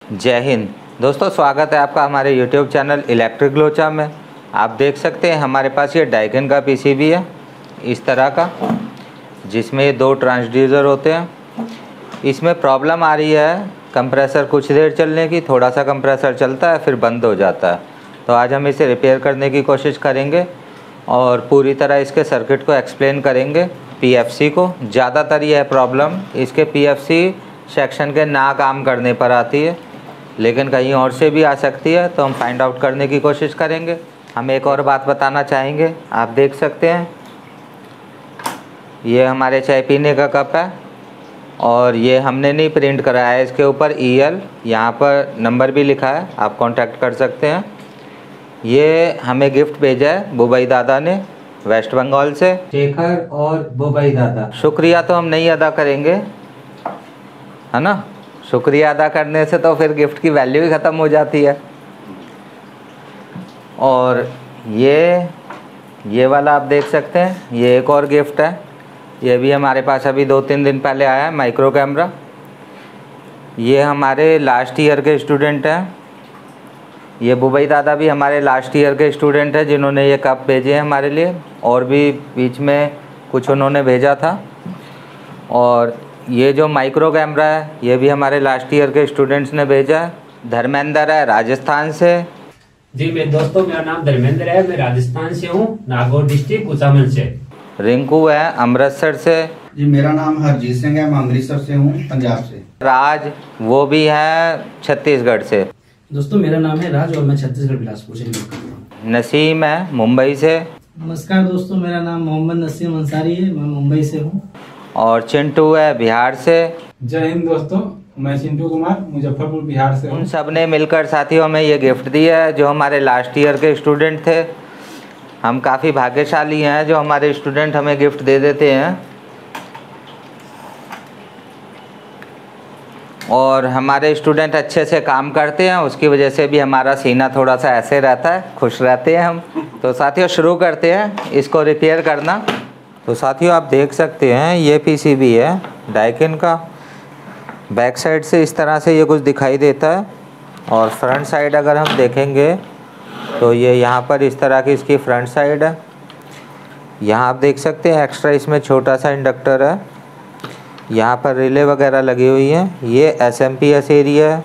जय हिंद दोस्तों, स्वागत है आपका हमारे YouTube चैनल इलेक्ट्रिक लोचा में। आप देख सकते हैं हमारे पास ये डाइकिन का पीसीबी है इस तरह का, जिसमें ये 2 ट्रांसड्यूसर होते हैं। इसमें प्रॉब्लम आ रही है कंप्रेसर कुछ देर चलने की, थोड़ा सा कंप्रेसर चलता है फिर बंद हो जाता है। तो आज हम इसे रिपेयर करने की कोशिश करेंगे और पूरी तरह इसके सर्किट को एक्सप्लेन करेंगे। PFC को ज़्यादातर यह प्रॉब्लम इसके PFC सेक्शन के ना काम करने पर आती है, लेकिन कहीं और से भी आ सकती है, तो हम फाइंड आउट करने की कोशिश करेंगे। हम एक और बात बताना चाहेंगे, आप देख सकते हैं ये हमारे चाय पीने का कप है और ये हमने नहीं प्रिंट कराया है, इसके ऊपर EL यहाँ पर नंबर भी लिखा है, आप कांटेक्ट कर सकते हैं। ये हमें गिफ्ट भेजा है बुबई दादा ने वेस्ट बंगाल से। शेखर और बुबई दादा, शुक्रिया तो हम नहीं अदा करेंगे, है ना। शुक्रिया अदा करने से तो फिर गिफ्ट की वैल्यू ही ख़त्म हो जाती है। और ये वाला आप देख सकते हैं, ये एक और गिफ्ट है। ये भी हमारे पास अभी 2-3 दिन पहले आया है, माइक्रो कैमरा। ये हमारे लास्ट ईयर के स्टूडेंट हैं। ये बुबई दादा भी हमारे लास्ट ईयर के स्टूडेंट हैं जिन्होंने ये कप भेजे हैं हमारे लिए, और भी बीच में कुछ उन्होंने भेजा था। और ये जो माइक्रो कैमरा है ये भी हमारे लास्ट ईयर के स्टूडेंट्स ने भेजा है। धर्मेंद्र है राजस्थान से। जी मेरे दोस्तों, मेरा नाम धर्मेंद्र है, मैं राजस्थान से हूँ, नागौर डिस्ट्रिक्ट कुचामन से। रिंकू है अमृतसर से। जी मेरा नाम हरजीत सिंह है, मैं अमृतसर से हूँ, पंजाब से। राज वो भी है छत्तीसगढ़ से। दोस्तों मेरा नाम है राज और मैं छत्तीसगढ़ बिलासपुर से बिलोंग करता हूँ। नसीम है मुंबई से। नमस्कार दोस्तों, मेरा नाम मोहम्मद नसीम अंसारी है, मैं मुंबई से हूँ। और चिंटू है बिहार से। जय हिंद दोस्तों, मैं चिंटू कुमार मुजफ्फरपुर बिहार से हूँ। उन सब ने मिलकर साथियों में ये गिफ्ट दिया है जो हमारे लास्ट ईयर के स्टूडेंट थे। हम काफ़ी भाग्यशाली हैं जो हमारे स्टूडेंट हमें गिफ्ट दे देते हैं। और हमारे स्टूडेंट अच्छे से काम करते हैं, उसकी वजह से भी हमारा सीना थोड़ा सा ऐसे रहता है, खुश रहते हैं हम। तो साथियों शुरू करते हैं इसको रिपेयर करना। तो साथियों आप देख सकते हैं ये PCB है डाइकिन का। बैक साइड से इस तरह से ये कुछ दिखाई देता है, और फ्रंट साइड अगर हम देखेंगे तो ये यहाँ पर इस तरह की इसकी फ्रंट साइड है। यहाँ आप देख सकते हैं एक्स्ट्रा इसमें छोटा सा इंडक्टर है, यहाँ पर रिले वगैरह लगी हुई हैं। ये SMPS एरिया है,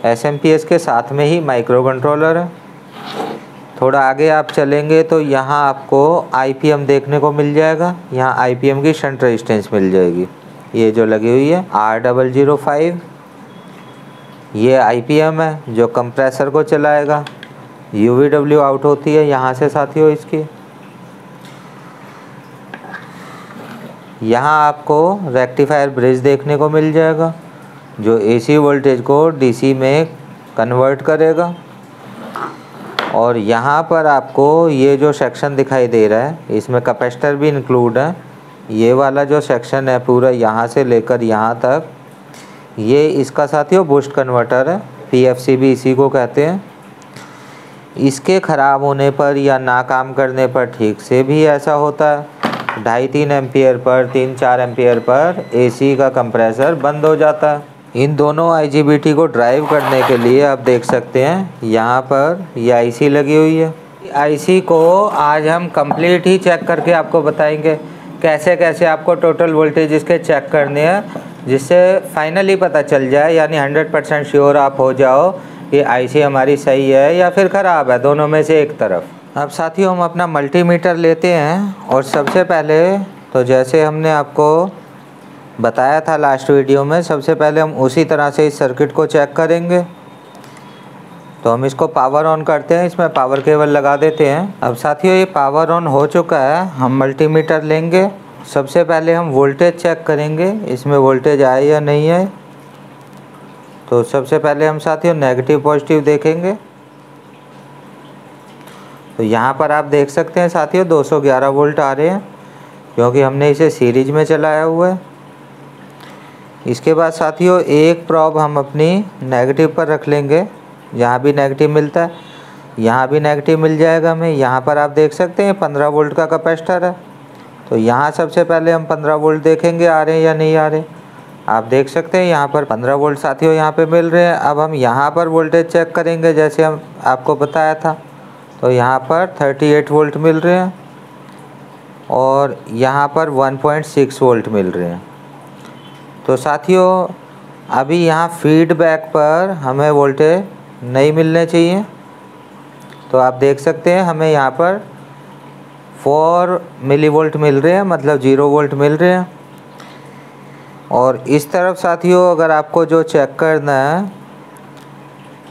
SMPS के साथ में ही माइक्रो कंट्रोलर है। थोड़ा आगे आप चलेंगे तो यहाँ आपको IPM देखने को मिल जाएगा, यहाँ IPM की शंट रेजिस्टेंस मिल जाएगी, ये जो लगी हुई है R005। ये IPM है जो कंप्रेसर को चलाएगा। UVW आउट होती है यहाँ से साथियों इसकी। यहाँ आपको रेक्टिफायर ब्रिज देखने को मिल जाएगा जो AC वोल्टेज को DC में कन्वर्ट करेगा। और यहाँ पर आपको ये जो सेक्शन दिखाई दे रहा है इसमें कैपेसिटर भी इंक्लूड है। ये वाला जो सेक्शन है पूरा यहाँ से लेकर यहाँ तक, ये इसका साथियों बूस्ट कन्वर्टर है, PFCB इसी को कहते हैं। इसके ख़राब होने पर या ना काम करने पर ठीक से भी ऐसा होता है, 2.5-3 ampere per 3-4 ampere per AC का कंप्रेसर बंद हो जाता है। इन दोनों IGBT को ड्राइव करने के लिए आप देख सकते हैं यहाँ पर ये IC लगी हुई है। IC को आज हम कंप्लीट ही चेक करके आपको बताएंगे कैसे कैसे आपको टोटल वोल्टेज इसके चेक करने हैं, जिससे फाइनली पता चल जाए, यानी 100% श्योर आप हो जाओ कि IC हमारी सही है या फिर ख़राब है, दोनों में से एक तरफ। अब साथियों हम अपना मल्टीमीटर लेते हैं और सबसे पहले तो जैसे हमने आपको बताया था लास्ट वीडियो में, सबसे पहले हम उसी तरह से इस सर्किट को चेक करेंगे। तो हम इसको पावर ऑन करते हैं, इसमें पावर केबल लगा देते हैं। अब साथियों ये पावर ऑन हो चुका है, हम मल्टीमीटर लेंगे। सबसे पहले हम वोल्टेज चेक करेंगे, इसमें वोल्टेज आए या नहीं आए। तो सबसे पहले हम साथियों नेगेटिव पॉजिटिव देखेंगे। तो यहाँ पर आप देख सकते हैं साथियों 211 वोल्ट आ रहे हैं, क्योंकि हमने इसे सीरीज में चलाया हुआ है। इसके बाद साथियों एक प्रॉब हम अपनी नेगेटिव पर रख लेंगे, यहाँ भी नेगेटिव मिलता है, यहाँ भी नेगेटिव मिल जाएगा हमें। यहाँ पर आप देख सकते हैं 15 वोल्ट का कैपेसिटर है, तो यहाँ सबसे पहले हम 15 वोल्ट देखेंगे आ रहे हैं या नहीं आ रहे। आप देख सकते हैं यहाँ पर 15 वोल्ट साथियों यहाँ पे मिल रहे हैं। अब हम यहाँ पर वोल्टेज चेक करेंगे जैसे हम आपको बताया था। तो यहाँ पर 38 वोल्ट मिल रहे हैं और यहाँ पर 1.6 वोल्ट मिल रहे हैं। तो साथियों अभी यहाँ फीडबैक पर हमें वोल्टेज नहीं मिलने चाहिए। तो आप देख सकते हैं हमें यहाँ पर 4 मिलीवोल्ट मिल रहे हैं, मतलब 0 वोल्ट मिल रहे हैं। और इस तरफ साथियों अगर आपको जो चेक करना है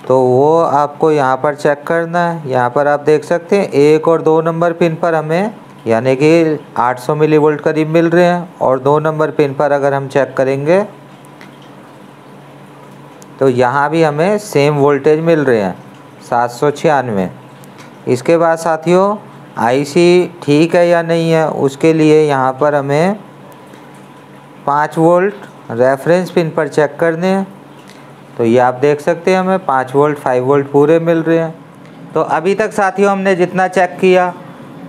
तो वो आपको यहाँ पर चेक करना है। यहाँ पर आप देख सकते हैं 1 और 2 नंबर पिन पर हमें यानी कि 800 मिलीवोल्ट करीब मिल रहे हैं, और 2 नंबर पिन पर अगर हम चेक करेंगे तो यहाँ भी हमें सेम वोल्टेज मिल रहे हैं 796। इसके बाद साथियों आईसी ठीक है या नहीं है उसके लिए यहाँ पर हमें 5 वोल्ट रेफरेंस पिन पर चेक करने हैं। तो ये आप देख सकते हैं हमें 5 वोल्ट 5 वोल्ट पूरे मिल रहे हैं। तो अभी तक साथियों हमने जितना चेक किया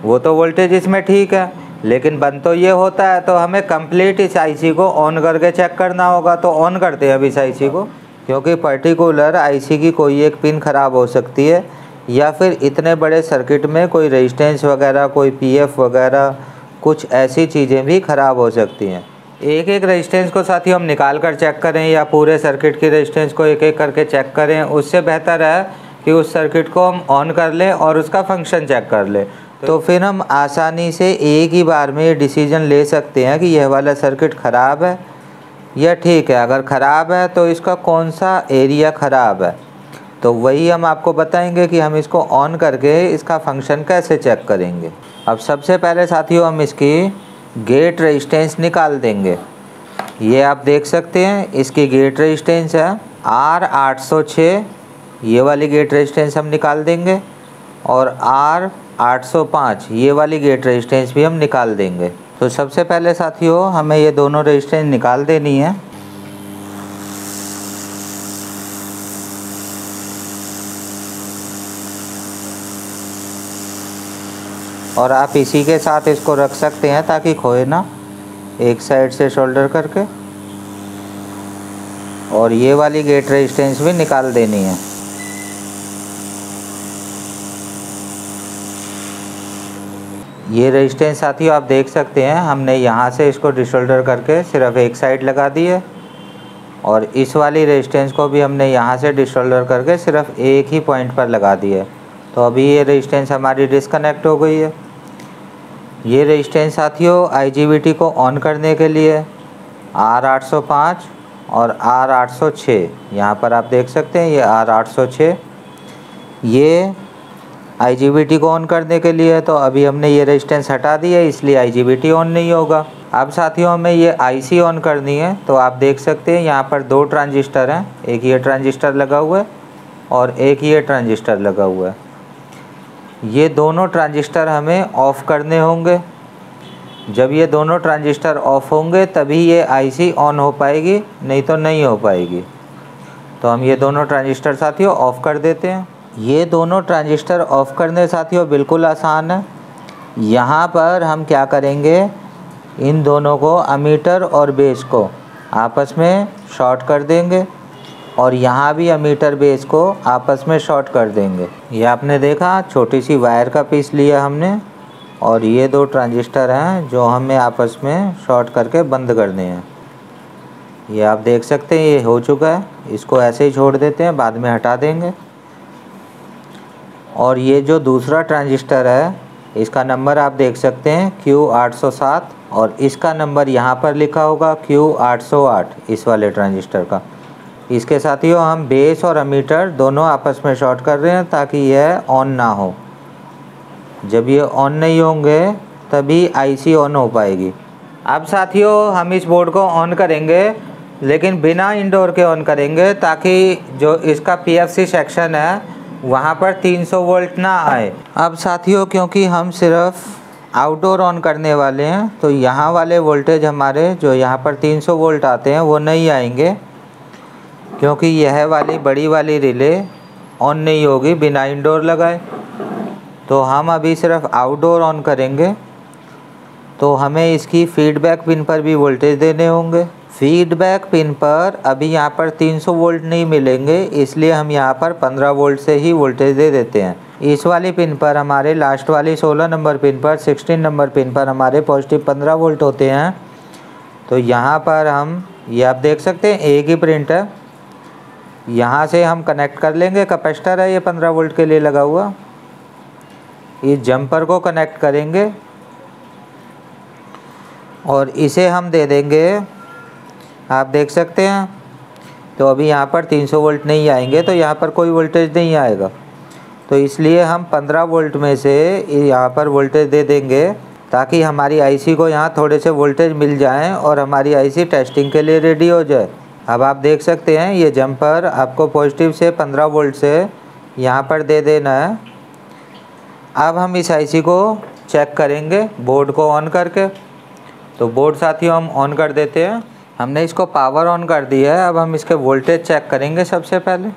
वो तो वोल्टेज इसमें ठीक है, लेकिन बंद तो ये होता है। तो हमें कंप्लीट इस आईसी को ऑन करके चेक करना होगा। तो ऑन करते हैं अभी इस आईसी को, क्योंकि पर्टिकुलर आईसी की कोई एक पिन ख़राब हो सकती है या फिर इतने बड़े सर्किट में कोई रेजिस्टेंस वगैरह, कोई पीएफ वगैरह, कुछ ऐसी चीज़ें भी ख़राब हो सकती हैं। एक एक रेजिस्टेंस को साथियों हम निकाल कर चेक करें या पूरे सर्किट की रेजिस्टेंस को एक एक करके चेक करें, उससे बेहतर है कि उस सर्किट को हम ऑन कर लें और उसका फंक्शन चेक कर लें। तो फिर हम आसानी से एक ही बार में ये डिसीजन ले सकते हैं कि यह वाला सर्किट ख़राब है या ठीक है। अगर ख़राब है तो इसका कौन सा एरिया ख़राब है, तो वही हम आपको बताएंगे कि हम इसको ऑन करके इसका फंक्शन कैसे चेक करेंगे। अब सबसे पहले साथियों हम इसकी गेट रेजिस्टेंस निकाल देंगे। ये आप देख सकते हैं इसकी गेट रेजिस्टेंस है R806, ये वाली गेट रेजिस्टेंस हम निकाल देंगे, और R805 ये वाली गेट रेजिस्टेंस भी हम निकाल देंगे। तो सबसे पहले साथियों हमें ये दोनों रेजिस्टेंस निकाल देनी है। और आप इसी के साथ इसको रख सकते हैं ताकि खोए ना, एक साइड से शोल्डर करके। और ये वाली गेट रेजिस्टेंस भी निकाल देनी है। ये रेजिस्टेंस साथियों आप देख सकते हैं हमने यहाँ से इसको डिशोल्डर करके सिर्फ एक साइड लगा दी है, और इस वाली रेजिस्टेंस को भी हमने यहाँ से डिशोल्डर करके सिर्फ एक ही पॉइंट पर लगा दी है। तो अभी ये रेजिस्टेंस हमारी डिस्कनेक्ट हो गई है। ये रेजिस्टेंस साथियों आईजीबीटी को ऑन करने के लिए R805 और R806, यहाँ पर आप देख सकते हैं ये R806, ये आईजीबीटी को ऑन करने के लिए। तो अभी हमने ये रेजिस्टेंस हटा दी है इसलिए आईजीबीटी ऑन नहीं होगा। अब साथियों हमें ये आईसी ऑन करनी है। तो आप देख सकते हैं यहाँ पर 2 ट्रांजिस्टर हैं, एक ये ट्रांजिस्टर लगा हुआ है और एक ये ट्रांजिस्टर लगा हुआ है। ये दोनों ट्रांजिस्टर हमें ऑफ़ करने होंगे। जब ये दोनों ट्रांजिस्टर ऑफ़ होंगे तभी ये आईसी ऑन हो पाएगी, नहीं तो नहीं हो पाएगी। तो हम ये दोनों ट्रांजिस्टर साथियों ऑफ़ कर देते हैं। ये दोनों ट्रांजिस्टर ऑफ़ करने साथियों बिल्कुल आसान है। यहाँ पर हम क्या करेंगे, इन दोनों को अमीटर और बेस को आपस में शॉर्ट कर देंगे, और यहाँ भी अमीटर बेस को आपस में शॉर्ट कर देंगे। ये आपने देखा छोटी सी वायर का पीस लिया हमने, और ये 2 ट्रांजिस्टर हैं जो हमें आपस में शॉर्ट करके बंद करने हैं। ये आप देख सकते हैं ये हो चुका है। इसको ऐसे ही छोड़ देते हैं, बाद में हटा देंगे। और ये जो दूसरा ट्रांजिस्टर है इसका नंबर आप देख सकते हैं Q807, और इसका नंबर यहाँ पर लिखा होगा Q808 इस वाले ट्रांजिस्टर का। इसके साथियों हम बेस और अमीटर दोनों आपस में शॉर्ट कर रहे हैं ताकि यह ऑन ना हो। जब ये ऑन नहीं होंगे तभी आईसी ऑन हो पाएगी। अब साथियों हम इस बोर्ड को ऑन करेंगे, लेकिन बिना इंडोर के ऑन करेंगे ताकि जो इसका पीएफसी सेक्शन है वहाँ पर 300 वोल्ट ना आए। अब साथियों क्योंकि हम सिर्फ आउटडोर ऑन करने वाले हैं तो यहाँ वाले वोल्टेज हमारे जो यहाँ पर 300 वोल्ट आते हैं वो नहीं आएंगे, क्योंकि यह वाली बड़ी वाली रिले ऑन नहीं होगी बिना इंडोर लगाए। तो हम अभी सिर्फ आउटडोर ऑन करेंगे। तो हमें इसकी फीडबैक पिन पर भी वोल्टेज देने होंगे। फीडबैक पिन पर अभी यहाँ पर 300 वोल्ट नहीं मिलेंगे, इसलिए हम यहाँ पर 15 वोल्ट से ही वोल्टेज दे देते हैं। इस वाली पिन पर हमारे लास्ट वाली 16 नंबर पिन पर 16 नंबर पिन पर हमारे पॉजिटिव 15 वोल्ट होते हैं। तो यहाँ पर हम ये आप देख सकते हैं एक ही प्रिंट है, यहाँ से हम कनेक्ट कर लेंगे। कैपेसिटर है ये 15 वोल्ट के लिए लगा हुआ, इस जंपर को कनेक्ट करेंगे और इसे हम दे देंगे, आप देख सकते हैं। तो अभी यहाँ पर 300 वोल्ट नहीं आएंगे, तो यहाँ पर कोई वोल्टेज नहीं आएगा। तो इसलिए हम 15 वोल्ट में से यहाँ पर वोल्टेज दे देंगे ताकि हमारी आईसी को यहाँ थोड़े से वोल्टेज मिल जाएं और हमारी आईसी टेस्टिंग के लिए रेडी हो जाए। अब आप देख सकते हैं ये जंपर आपको पॉजिटिव से 15 वोल्ट से यहाँ पर दे देना है। अब हम इस आईसी को चेक करेंगे बोर्ड को ऑन करके। तो बोर्ड साथियों हम ऑन कर देते हैं। हमने इसको पावर ऑन कर दिया है। अब हम इसके वोल्टेज चेक करेंगे। सबसे पहले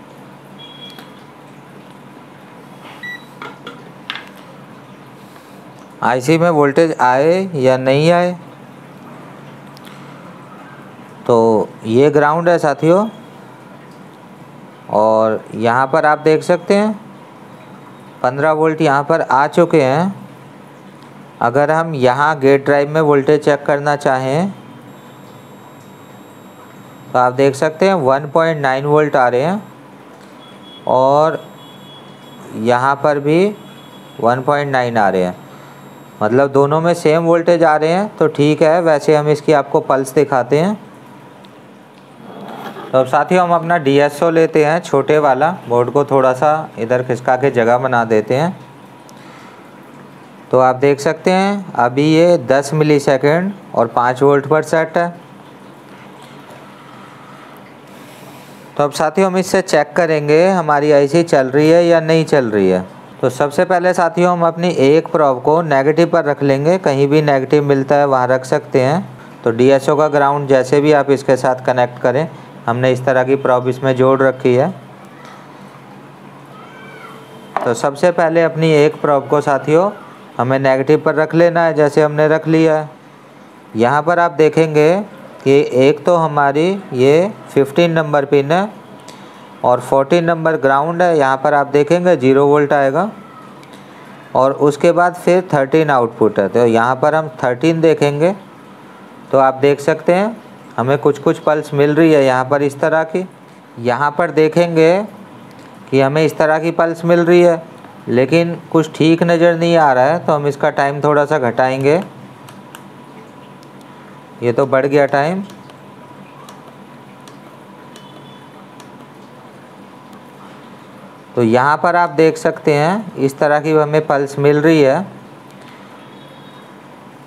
आईसी में वोल्टेज आए या नहीं आए। तो ये ग्राउंड है साथियों, और यहाँ पर आप देख सकते हैं 15 वोल्ट यहाँ पर आ चुके हैं। अगर हम यहाँ गेट ड्राइव में वोल्टेज चेक करना चाहें तो आप देख सकते हैं 1.9 वोल्ट आ रहे हैं, और यहाँ पर भी 1.9 आ रहे हैं। मतलब दोनों में सेम वोल्टेज आ रहे हैं, तो ठीक है। वैसे हम इसकी आपको पल्स दिखाते हैं। तो अब साथियों हम अपना DSO लेते हैं छोटे वाला, बोर्ड को थोड़ा सा इधर खिसका के जगह बना देते हैं। तो आप देख सकते हैं अभी ये 10 मिलीसेकंड और 5 वोल्ट पर सेट है। तो अब साथियों हम इससे चेक करेंगे हमारी आईसी चल रही है या नहीं चल रही है। तो सबसे पहले साथियों हम अपनी एक प्रोब को नेगेटिव पर रख लेंगे। कहीं भी नेगेटिव मिलता है वहाँ रख सकते हैं। तो DSO का ग्राउंड जैसे भी आप इसके साथ कनेक्ट करें, हमने इस तरह की प्रोब इसमें जोड़ रखी है। तो सबसे पहले अपनी एक प्रोब को साथियों हमें नेगेटिव पर रख लेना है, जैसे हमने रख लिया है। यहाँ पर आप देखेंगे कि एक तो हमारी ये 15 नंबर पिन है और 14 नंबर ग्राउंड है। यहाँ पर आप देखेंगे 0 वोल्ट आएगा, और उसके बाद फिर 13 आउटपुट है। तो यहाँ पर हम 13 देखेंगे तो आप देख सकते हैं हमें कुछ कुछ पल्स मिल रही है यहाँ पर इस तरह की। यहाँ पर देखेंगे कि हमें इस तरह की पल्स मिल रही है, लेकिन कुछ ठीक नज़र नहीं आ रहा है। तो हम इसका टाइम थोड़ा सा घटाएंगे। ये तो बढ़ गया टाइम। तो यहाँ पर आप देख सकते हैं इस तरह की हमें पल्स मिल रही है।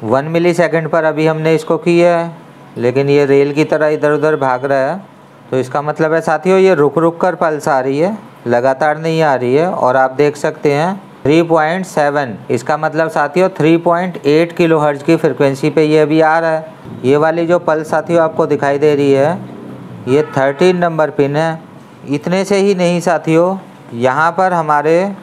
1 मिलीसेकंड पर अभी हमने इसको किया है, लेकिन ये रेल की तरह इधर उधर भाग रहा है। तो इसका मतलब है साथियों ये रुक रुक कर पल्स आ रही है, लगातार नहीं आ रही है। और आप देख सकते हैं 3.7, इसका मतलब साथियों 3.8 किलोहर्ट्ज़ की फ्रिक्वेंसी पे ये अभी आ रहा है। ये वाली जो पल्स साथियों आपको दिखाई दे रही है ये 13 नंबर पिन है। इतने से ही नहीं साथियों, यहाँ पर हमारे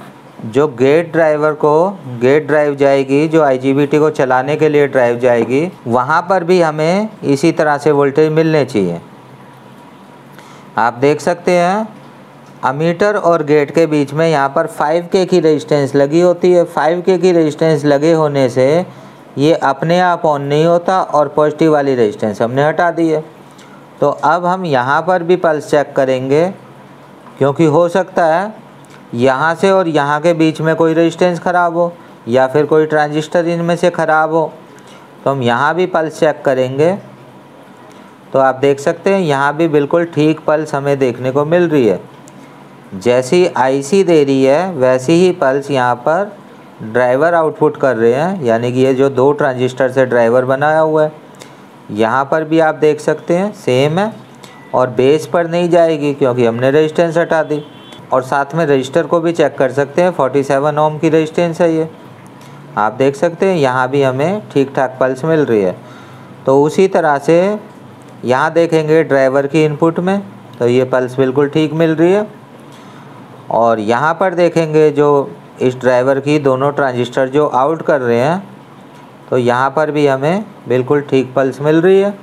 जो गेट ड्राइव जाएगी, जो IGBT को चलाने के लिए ड्राइव जाएगी, वहाँ पर भी हमें इसी तरह से वोल्टेज मिलने चाहिए। आप देख सकते हैं अमीटर और गेट के बीच में यहाँ पर 5K की रेजिस्टेंस लगी होती है। 5K की रेजिस्टेंस लगे होने से ये अपने आप ऑन नहीं होता, और पॉजिटिव वाली रेजिस्टेंस हमने हटा दी है। तो अब हम यहाँ पर भी पल्स चेक करेंगे, क्योंकि हो सकता है यहाँ से और यहाँ के बीच में कोई रेजिस्टेंस ख़राब हो या फिर कोई ट्रांजिस्टर इनमें से ख़राब हो। तो हम यहाँ भी पल्स चेक करेंगे। तो आप देख सकते हैं यहाँ भी बिल्कुल ठीक पल्स हमें देखने को मिल रही है। जैसी आईसी दे रही है वैसी ही पल्स यहाँ पर ड्राइवर आउटपुट कर रहे हैं, यानी कि ये जो 2 ट्रांजिस्टर से ड्राइवर बनाया हुआ है, यहाँ पर भी आप देख सकते हैं सेम है। और बेस पर नहीं जाएगी क्योंकि हमने रेजिस्टेंस हटा दी। और साथ में रजिस्टर को भी चेक कर सकते हैं, 47 ओम की रेजिस्टेंस है ये। आप देख सकते हैं यहाँ भी हमें ठीक ठाक पल्स मिल रही है। तो उसी तरह से यहाँ देखेंगे ड्राइवर की इनपुट में, तो ये पल्स बिल्कुल ठीक मिल रही है। और यहाँ पर देखेंगे जो इस ड्राइवर की दोनों ट्रांजिस्टर जो आउट कर रहे हैं, तो यहाँ पर भी हमें बिल्कुल ठीक पल्स मिल रही है।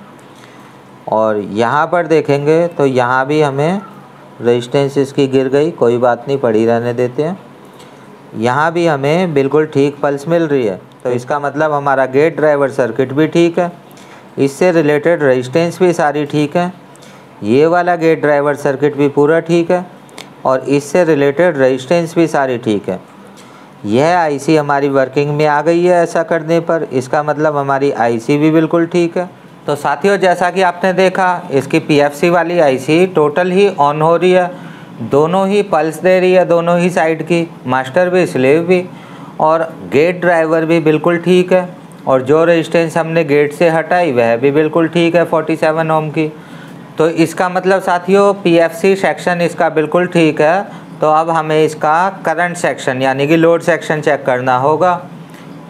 और यहाँ पर देखेंगे तो यहाँ भी हमें रेजिस्टेंस इसकी गिर गई, कोई बात नहीं, पड़ी रहने देते हैं। यहाँ भी हमें बिल्कुल ठीक पल्स मिल रही है, तो इसका मतलब हमारा गेट ड्राइवर सर्किट भी ठीक है, इससे रिलेटेड रेजिस्टेंस भी सारी ठीक है, ये वाला गेट ड्राइवर सर्किट भी पूरा ठीक है और इससे रिलेटेड रेजिस्टेंस भी सारी ठीक है। यह आईसी हमारी वर्किंग में आ गई है ऐसा करने पर, इसका मतलब हमारी आईसी भी बिल्कुल ठीक है। तो साथियों, जैसा कि आपने देखा, इसकी पीएफसी वाली आईसी टोटल ही ऑन हो रही है, दोनों ही पल्स दे रही है, दोनों ही साइड की, मास्टर भी स्लेव भी, और गेट ड्राइवर भी बिल्कुल ठीक है, और जो रेजिस्टेंस हमने गेट से हटाई वह भी बिल्कुल ठीक है 47 ओम की। तो इसका मतलब साथियों पीएफसी सेक्शन इसका बिल्कुल ठीक है। तो अब हमें इसका करंट सेक्शन यानी कि लोड सेक्शन चेक करना होगा,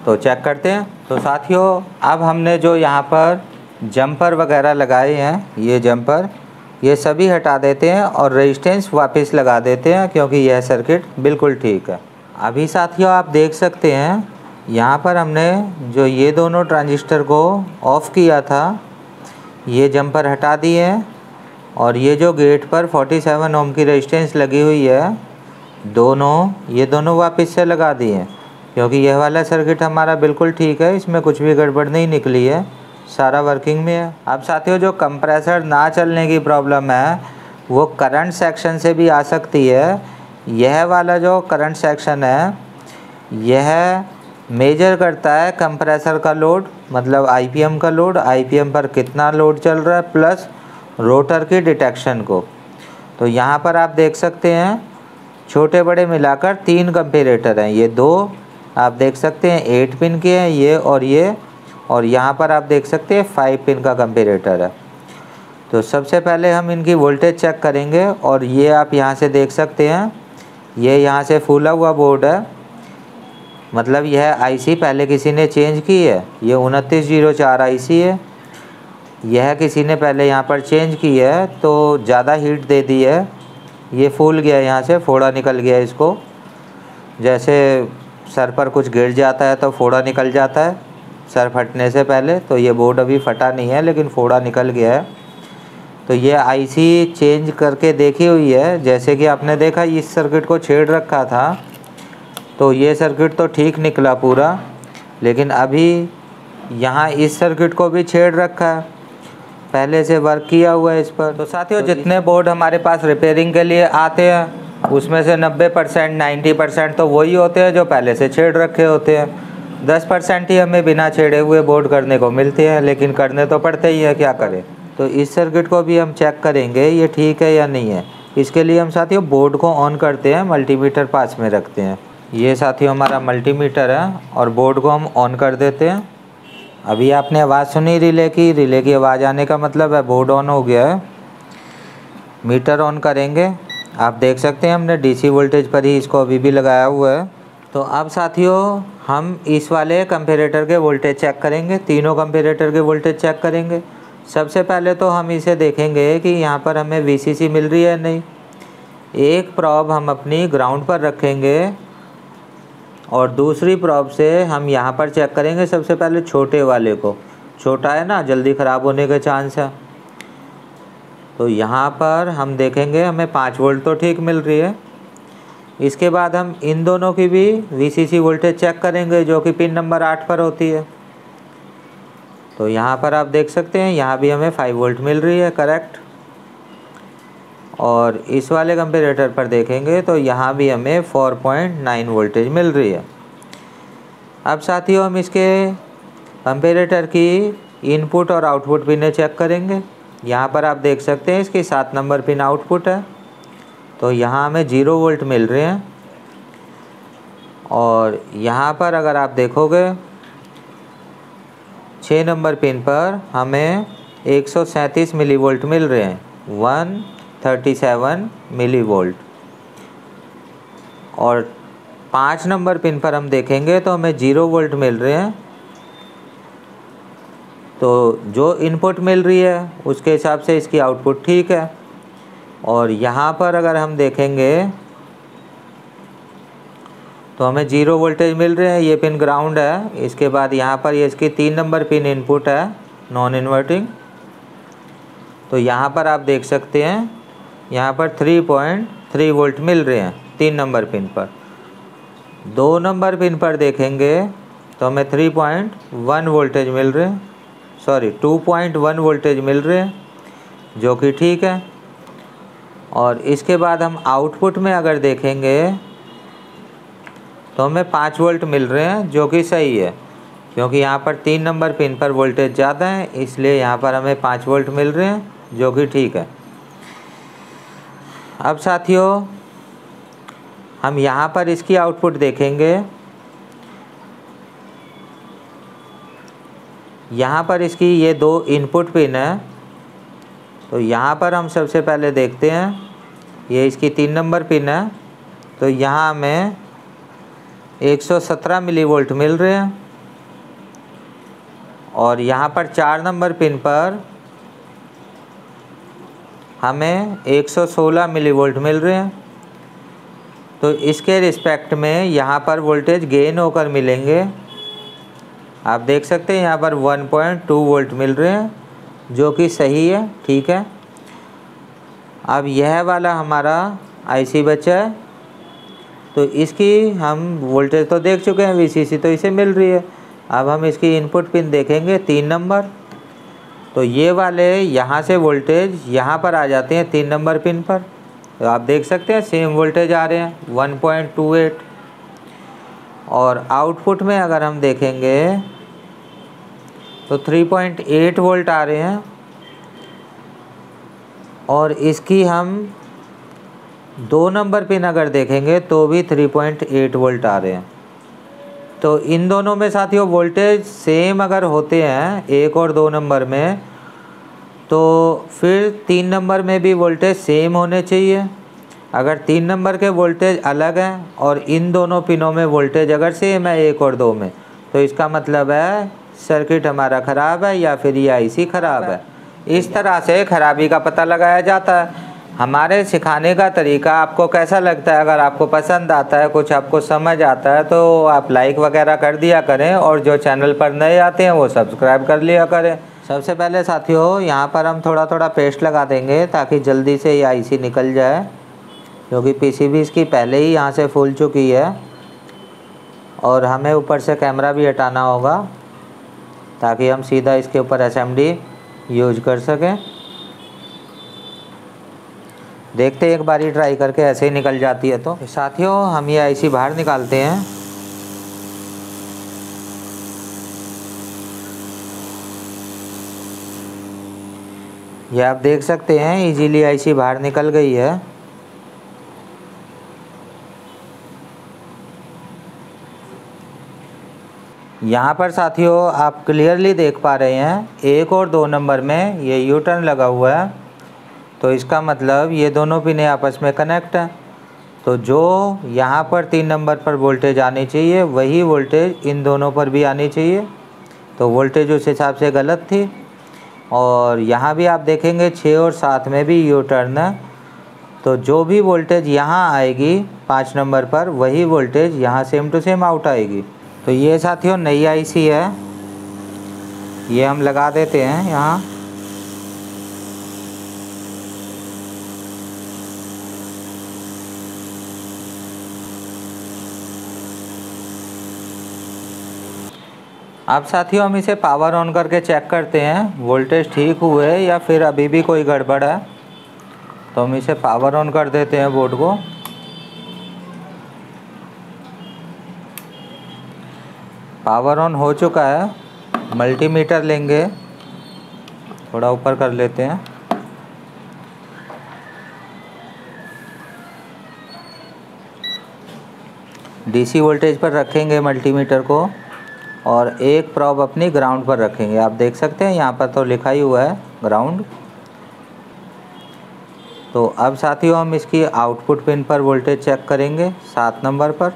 तो चेक करते हैं। तो साथियों, अब हमने जो यहाँ पर जंपर वगैरह लगाए हैं, ये जंपर, ये सभी हटा देते हैं और रेजिस्टेंस वापस लगा देते हैं, क्योंकि यह सर्किट बिल्कुल ठीक है। अभी साथियों आप देख सकते हैं यहाँ पर हमने जो ये दोनों ट्रांजिस्टर को ऑफ़ किया था, ये जंपर हटा दिए हैं, और ये जो गेट पर 47 ओम की रेजिस्टेंस लगी हुई है, ये दोनों वापस से लगा दिए हैं, क्योंकि यह वाला सर्किट हमारा बिल्कुल ठीक है, इसमें कुछ भी गड़बड़ नहीं निकली है, सारा वर्किंग में है। अब साथियों, जो कंप्रेसर ना चलने की प्रॉब्लम है वो करंट सेक्शन से भी आ सकती है। यह वाला जो करंट सेक्शन है यह मेजर करता है कंप्रेसर का लोड, मतलब आईपीएम का लोड, आईपीएम पर कितना लोड चल रहा है, प्लस रोटर की डिटेक्शन को। तो यहाँ पर आप देख सकते हैं छोटे बड़े मिलाकर 3 कंपैरेटर हैं, ये 2 आप देख सकते हैं 8 पिन के हैं ये, और यहाँ पर आप देख सकते हैं 5 पिन का कंपैरेटर है। तो सबसे पहले हम इनकी वोल्टेज चेक करेंगे, और ये आप यहाँ से देख सकते हैं, ये यहाँ से फूला हुआ बोर्ड है, मतलब यह आईसी पहले किसी ने चेंज की है, ये 2904 आईसी है, यह किसी ने पहले यहाँ पर चेंज की है तो ज़्यादा हीट दे दी है, ये फूल गया, यहाँ से फोड़ा निकल गया इसको, जैसे सर पर कुछ गिर जाता है तो फोड़ा निकल जाता है सर फटने से पहले, तो ये बोर्ड अभी फटा नहीं है लेकिन फोड़ा निकल गया है। तो ये आईसी चेंज करके देखी हुई है, जैसे कि आपने देखा इस सर्किट को छेड़ रखा था तो ये सर्किट तो ठीक निकला पूरा, लेकिन अभी यहाँ इस सर्किट को भी छेड़ रखा है, पहले से वर्क किया हुआ है इस पर। तो साथियों, जितने बोर्ड हमारे पास रिपेयरिंग के लिए आते हैं उसमें से 90% 90% तो वही होते हैं जो पहले से छेड़ रखे होते हैं, 10% ही हमें बिना छेड़े हुए बोर्ड करने को मिलते हैं, लेकिन करने तो पड़ते ही है, क्या करें। तो इस सर्किट को भी हम चेक करेंगे ये ठीक है या नहीं है। इसके लिए हम साथियों बोर्ड को ऑन करते हैं, मल्टीमीटर पास में रखते हैं, ये साथियों हमारा मल्टीमीटर है, और बोर्ड को हम ऑन कर देते हैं। अभी आपने आवाज़ सुनी रिले की आवाज़ आने का मतलब है बोर्ड ऑन हो गया है। मीटर ऑन करेंगे, आप देख सकते हैं हमने डीसी वोल्टेज पर ही इसको अभी भी लगाया हुआ है। तो अब साथियों हम इस वाले कंपैरेटर के वोल्टेज चेक करेंगे, तीनों कंपैरेटर के वोल्टेज चेक करेंगे। सबसे पहले तो हम इसे देखेंगे कि यहाँ पर हमें वीसीसी मिल रही है नहीं। एक प्रॉब हम अपनी ग्राउंड पर रखेंगे और दूसरी प्रॉब से हम यहाँ पर चेक करेंगे सबसे पहले छोटे वाले को, छोटा है ना, जल्दी ख़राब होने के चांस है। तो यहाँ पर हम देखेंगे हमें 5 वोल्ट तो ठीक मिल रही है। इसके बाद हम इन दोनों की भी वीसीसी वोल्टेज चेक करेंगे जो कि पिन नंबर 8 पर होती है। तो यहाँ पर आप देख सकते हैं यहाँ भी हमें 5 वोल्ट मिल रही है, करेक्ट। और इस वाले कंपैरेटर पर देखेंगे तो यहाँ भी हमें 4.9 वोल्टेज मिल रही है। अब साथियों हम इसके कंपैरेटर की इनपुट और आउटपुट पिनें चेक करेंगे। यहाँ पर आप देख सकते हैं इसकी 7 नंबर पिन आउटपुट है, तो यहाँ हमें 0 वोल्ट मिल रहे हैं। और यहाँ पर अगर आप देखोगे 6 नंबर पिन पर हमें 137 मिली वोल्ट मिल रहे हैं, 137 मिली वोल्ट। और 5 नंबर पिन पर हम देखेंगे तो हमें 0 वोल्ट मिल रहे हैं। तो जो इनपुट मिल रही है उसके हिसाब से इसकी आउटपुट ठीक है। और यहाँ पर अगर हम देखेंगे तो हमें 0 वोल्टेज मिल रहे हैं, ये पिन ग्राउंड है। इसके बाद यहाँ पर ये इसकी 3 नंबर पिन इनपुट है, नॉन इन्वर्टिंग। तो यहाँ पर आप देख सकते हैं यहाँ पर 3.3 वोल्ट मिल रहे हैं 3 नंबर पिन पर। 2 नंबर पिन पर देखेंगे तो हमें 3.1 वोल्टेज मिल रहे हैं, सॉरी 2.1 वोल्टेज मिल रहे हैं, जो कि ठीक है। और इसके बाद हम आउटपुट में अगर देखेंगे तो हमें 5 वोल्ट मिल रहे हैं, जो कि सही है, क्योंकि यहाँ पर 3 नंबर पिन पर वोल्टेज ज़्यादा है, इसलिए यहाँ पर हमें 5 वोल्ट मिल रहे हैं, जो कि ठीक है। अब साथियों हम यहाँ पर इसकी आउटपुट देखेंगे। यहाँ पर इसकी ये 2 इनपुट पिन है, तो यहाँ पर हम सबसे पहले देखते हैं, ये इसकी 3 नंबर पिन है, तो यहाँ हमें 117 मिलीवोल्ट मिल रहे हैं। और यहाँ पर 4 नंबर पिन पर हमें 116 मिलीवोल्ट मिल रहे हैं। तो इसके रिस्पेक्ट में यहाँ पर वोल्टेज गेन होकर मिलेंगे। आप देख सकते हैं यहाँ पर 1.2 वोल्ट मिल रहे हैं, जो कि सही है, ठीक है। अब यह वाला हमारा आईसी बचा है, तो इसकी हम वोल्टेज तो देख चुके हैं, वीसीसी तो इसे मिल रही है। अब हम इसकी इनपुट पिन देखेंगे 3 नंबर, तो ये वाले यहाँ से वोल्टेज यहाँ पर आ जाते हैं 3 नंबर पिन पर, तो आप देख सकते हैं सेम वोल्टेज आ रहे हैं 1.28। और आउटपुट में अगर हम देखेंगे तो 3.8 वोल्ट आ रहे हैं। और इसकी हम 2 नंबर पिन अगर देखेंगे तो भी 3.8 वोल्ट आ रहे हैं। तो इन दोनों में साथियों वोल्टेज सेम अगर होते हैं 1 और 2 नंबर में, तो फिर 3 नंबर में भी वोल्टेज सेम होने चाहिए। अगर 3 नंबर के वोल्टेज अलग हैं और इन दोनों पिनों में वोल्टेज अगर सेम है 1 और 2 में, तो इसका मतलब है सर्किट हमारा ख़राब है या फिर ये आईसी ख़राब है। इस तरह से खराबी का पता लगाया जाता है। हमारे सिखाने का तरीका आपको कैसा लगता है? अगर आपको पसंद आता है, कुछ आपको समझ आता है, तो आप लाइक वगैरह कर दिया करें, और जो चैनल पर नए आते हैं वो सब्सक्राइब कर लिया करें। सबसे पहले साथियों यहाँ पर हम थोड़ा थोड़ा पेस्ट लगा देंगे ताकि जल्दी से ये आईसी निकल जाए, क्योंकि पीसीबी इसकी पहले ही यहाँ से फूल चुकी है। और हमें ऊपर से कैमरा भी हटाना होगा ताकि हम सीधा इसके ऊपर एसएमडी यूज कर सकें। देखते हैं एक बारी ट्राई करके, ऐसे ही निकल जाती है तो साथियों हम ये आईसी बाहर निकालते हैं। ये आप देख सकते हैं इजीली आईसी बाहर निकल गई है। यहाँ पर साथियों आप क्लियरली देख पा रहे हैं 1 और 2 नंबर में ये यू टर्न लगा हुआ है, तो इसका मतलब ये दोनों पिनें आपस में कनेक्ट हैं। तो जो यहाँ पर 3 नंबर पर वोल्टेज आनी चाहिए वही वोल्टेज इन दोनों पर भी आनी चाहिए, तो वोल्टेज उस हिसाब से गलत थी। और यहाँ भी आप देखेंगे 6 और 7 में भी यू टर्न है, तो जो भी वोल्टेज यहाँ आएगी 5 नंबर पर वही वोल्टेज यहाँ सेम टू सेम आउट आएगी। तो ये साथियों नई आईसी है, ये हम लगा देते हैं यहाँ। अब साथियों हम इसे पावर ऑन करके चेक करते हैं वोल्टेज ठीक हुए या फिर अभी भी कोई गड़बड़ है। तो हम इसे पावर ऑन कर देते हैं बोर्ड को। पावर ऑन हो चुका है। मल्टीमीटर लेंगे, थोड़ा ऊपर कर लेते हैं। डीसी वोल्टेज पर रखेंगे मल्टीमीटर को, और एक प्रॉब अपनी ग्राउंड पर रखेंगे। आप देख सकते हैं यहाँ पर तो लिखा ही हुआ है ग्राउंड। तो अब साथियों हम इसकी आउटपुट पिन पर वोल्टेज चेक करेंगे 7 नंबर पर।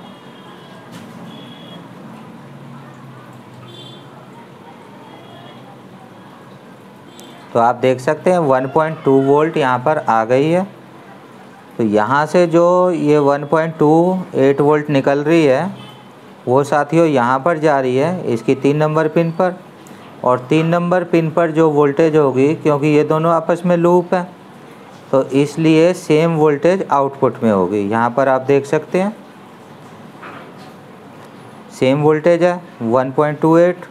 तो आप देख सकते हैं 1.2 वोल्ट यहाँ पर आ गई है। तो यहाँ से जो ये 1.28 वोल्ट निकल रही है वो साथियों यहाँ पर जा रही है इसकी 3 नंबर पिन पर। और 3 नंबर पिन पर जो वोल्टेज होगी, क्योंकि ये दोनों आपस में लूप है तो इसलिए सेम वोल्टेज आउटपुट में होगी। यहाँ पर आप देख सकते हैं सेम वोल्टेज है 1.28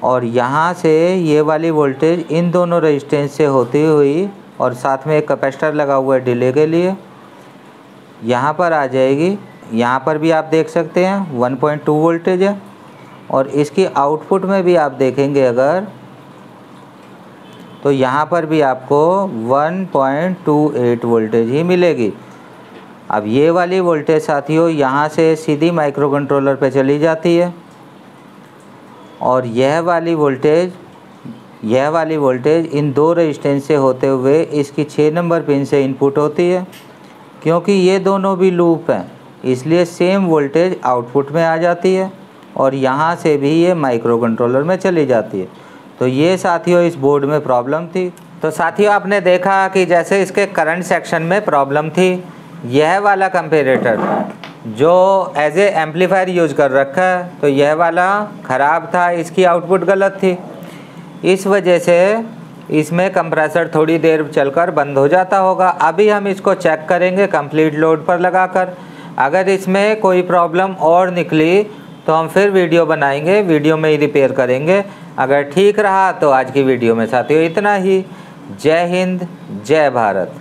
और यहाँ से ये वाली वोल्टेज इन दोनों रेजिस्टेंस से होती हुई और साथ में एक कैपेसिटर लगा हुआ है डिले के लिए, यहाँ पर आ जाएगी। यहाँ पर भी आप देख सकते हैं 1.2 वोल्टेज है और इसकी आउटपुट में भी आप देखेंगे अगर तो यहाँ पर भी आपको 1.28 वोल्टेज ही मिलेगी। अब ये वाली वोल्टेज साथियों यहाँ से सीधी माइक्रो कंट्रोलर पे चली जाती है और यह वाली वोल्टेज इन दो रेजिस्टेंस से होते हुए इसकी 6 नंबर पिन से इनपुट होती है। क्योंकि ये दोनों भी लूप हैं इसलिए सेम वोल्टेज आउटपुट में आ जाती है और यहाँ से भी ये माइक्रो कंट्रोलर में चली जाती है। तो ये साथियों इस बोर्ड में प्रॉब्लम थी। तो साथियों आपने देखा कि जैसे इसके करंट सेक्शन में प्रॉब्लम थी, यह वाला कंपैरेटर जो एज ए एम्पलीफायर यूज कर रखा है तो यह वाला ख़राब था, इसकी आउटपुट गलत थी। इस वजह से इसमें कंप्रेसर थोड़ी देर चलकर बंद हो जाता होगा। अभी हम इसको चेक करेंगे कंप्लीट लोड पर लगाकर। अगर इसमें कोई प्रॉब्लम और निकली तो हम फिर वीडियो बनाएंगे, वीडियो में ही रिपेयर करेंगे। अगर ठीक रहा तो आज की वीडियो में साथियों इतना ही। जय हिंद, जय भारत।